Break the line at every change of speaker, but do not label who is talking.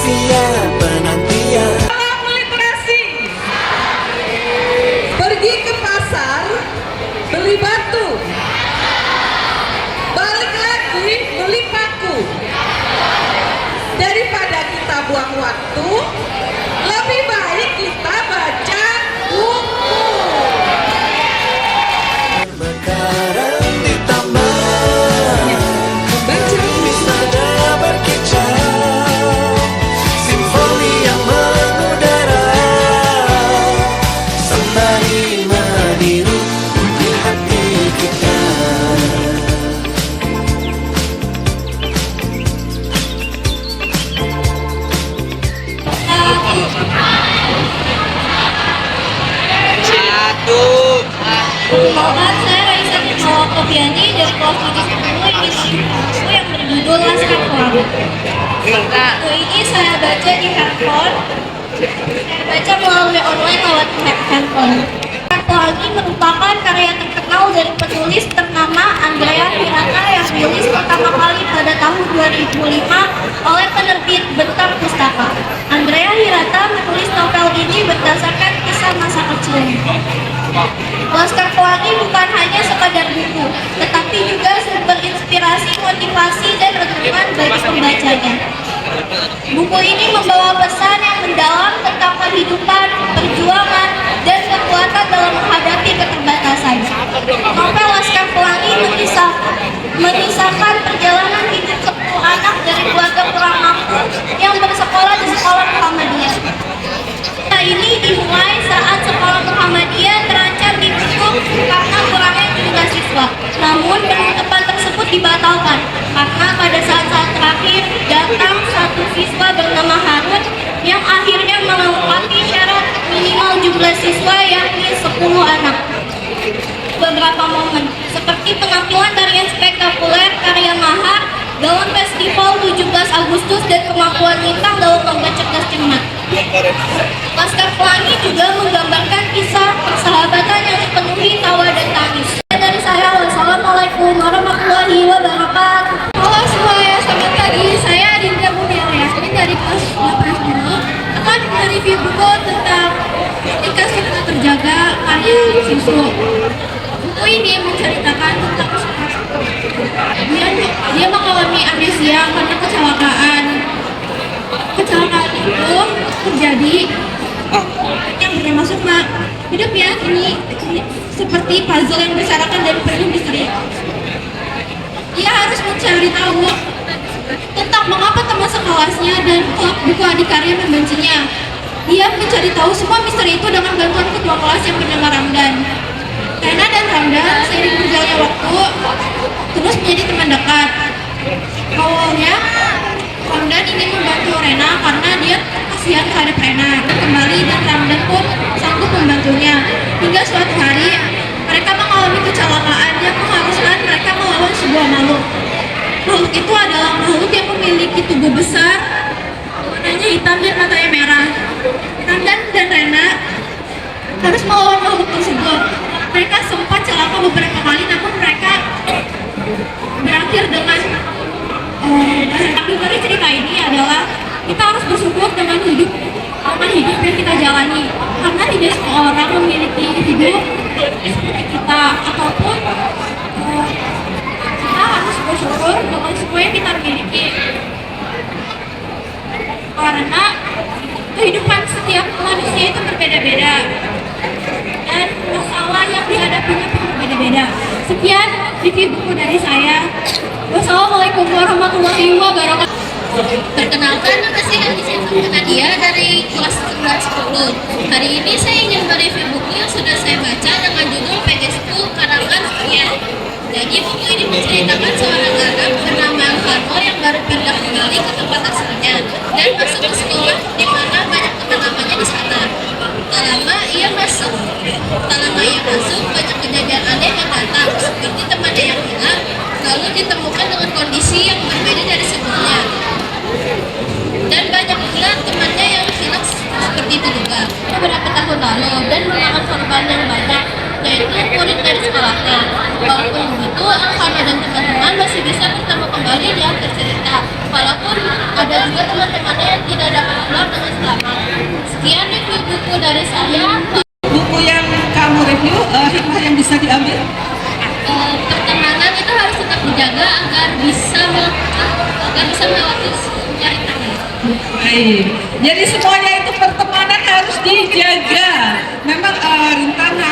setia penantian.
Salam literasi. Pergi ke pasar, beli batu. Balik lagi beli paku. Daripada kita buang waktu, lebih baik kita baca buku.
Mekaran di taman,
Baca
di sana berkicau, simfoni yang mengudara, sembari meniru di hati kita.
Selamat, saya Raisa Nurmawati Kopiani dari kelas 710 ini buku yang berjudul Laskar Pelangi. Buku ini saya baca di handphone. Saya baca melalui online lewat handphone. Laskar Pelangi merupakan karya terkenal dari penulis ternama Andrea Hirata yang dirilis pertama kali pada tahun 2005 oleh penerbit Bentang Pustaka. Andrea Hirata menulis novel ini berdasarkan kisah masa kecilnya. Laskar Pelangi bukan hanya sekadar buku, tetapi juga sumber inspirasi, motivasi, dan renungan bagi pembacanya. Buku ini membawa pesan yang mendalam tentang kehidupan, perjuangan, dan kekuatan dalam menghadapi keterbatasan. Novel Laskar Pelangi mengisahkan perjalanan hidup 10 anak dari keluarga kurang mampu yang bersekolah di sekolah Muhammadiyah. Cerita ini dimulai saat sekolah Muhammadiyah terancam ditutup karena kurangnya jumlah siswa. Namun penutupan tersebut dibatalkan karena pada saat-saat terakhir datang satu siswa bernama Harun yang akhirnya melewati syarat minimal jumlah siswa yakni 10 anak. Beberapa momen seperti penampilan tarian spektakuler karya Mahar dalam festival 17 Agustus dan kemampuan Lintang dalam lomba cerdas cermat. Laskar Pelangi juga menggambarkan kisah persahabatan yang dipenuhi tawa dan tangis. Dari saya, wassalamualaikum warahmatullahi wabarakatuh. Halo semuanya, selamat pagi. Saya Adinda Muniara Yasmin dari kelas 8 ini akan mereview buku tentang Ketika Cinta Terjaga karya Susu. Buku ini menceritakan tentang dia mengalami amnesia karena kecelakaan. Kecelakaan itu terjadi yang bernama Sukma. Hidup ya ini seperti puzzle yang berserakan dan penuh misteri. Dia harus mencari tahu tentang mengapa teman sekelasnya dan klub buku adikarya membencinya. Dia mencari tahu semua misteri itu dengan bantuan ketua kelas yang bernama Ramdan. Rena dan Ramdan seiring berjalannya waktu terus menjadi teman dekat. Awalnya Ramdan ingin membantu Rena karena dia kasihan terhadap Rena. Kembali dan Ramdan pun sanggup membantunya. Hingga suatu hari mereka mengalami kecelakaan yang mengharuskan mereka melawan sebuah makhluk. Makhluk itu adalah makhluk yang memiliki tubuh besar, warnanya hitam dan matanya merah. Ramdan dan Rena harus melawan makhluk tersebut. Mereka sempat celaka beberapa kali, namun mereka berakhir dengan dari cerita ini adalah kita harus bersyukur dengan hidup yang kita jalani, karena tidak semua orang memiliki hidup seperti kita, ataupun kita harus bersyukur dengan semua yang kita miliki, karena kehidupan setiap manusia itu berbeda-beda dan masalah yang dihadapinya pun berbeda-beda. Sekian review buku dari saya. Wassalamualaikum warahmatullahi wabarakatuh.
Perkenalkan, nama saya Anissa Nadia dari kelas 910. Hari ini saya ingin mereview buku yang sudah saya baca dengan judul Pegasus karangan Rupiah. Jadi buku ini menceritakan seorang anak bernama Alvaro yang baru pindah kembali ke tempat asalnya dan masuk ke sekolah di mana banyak teman-temannya di sana. Tak lama ia masuk, banyak kejadian aneh yang datang, seperti temannya yang hilang, lalu ditemukan dengan kondisi yang berbeda dari sebelumnya. Dan banyak pula temannya yang hilang seperti itu juga beberapa tahun lalu dan memakan korban yang banyak, yaitu murid dari sekolahnya. Walaupun begitu, Alvaro dan teman-teman teman-teman masih bisa bertemu kembali di akhir cerita. Walaupun ada juga teman-temannya yang tidak dapat keluar dengan selamat. Sekian review buku dari saya.
Buku yang kamu review, hikmah yang bisa diambil?
Pertemanan itu harus tetap dijaga agar bisa melewati semua rintangan.
Baik. Jadi semuanya itu pertemanan harus dijaga. Memang rintangan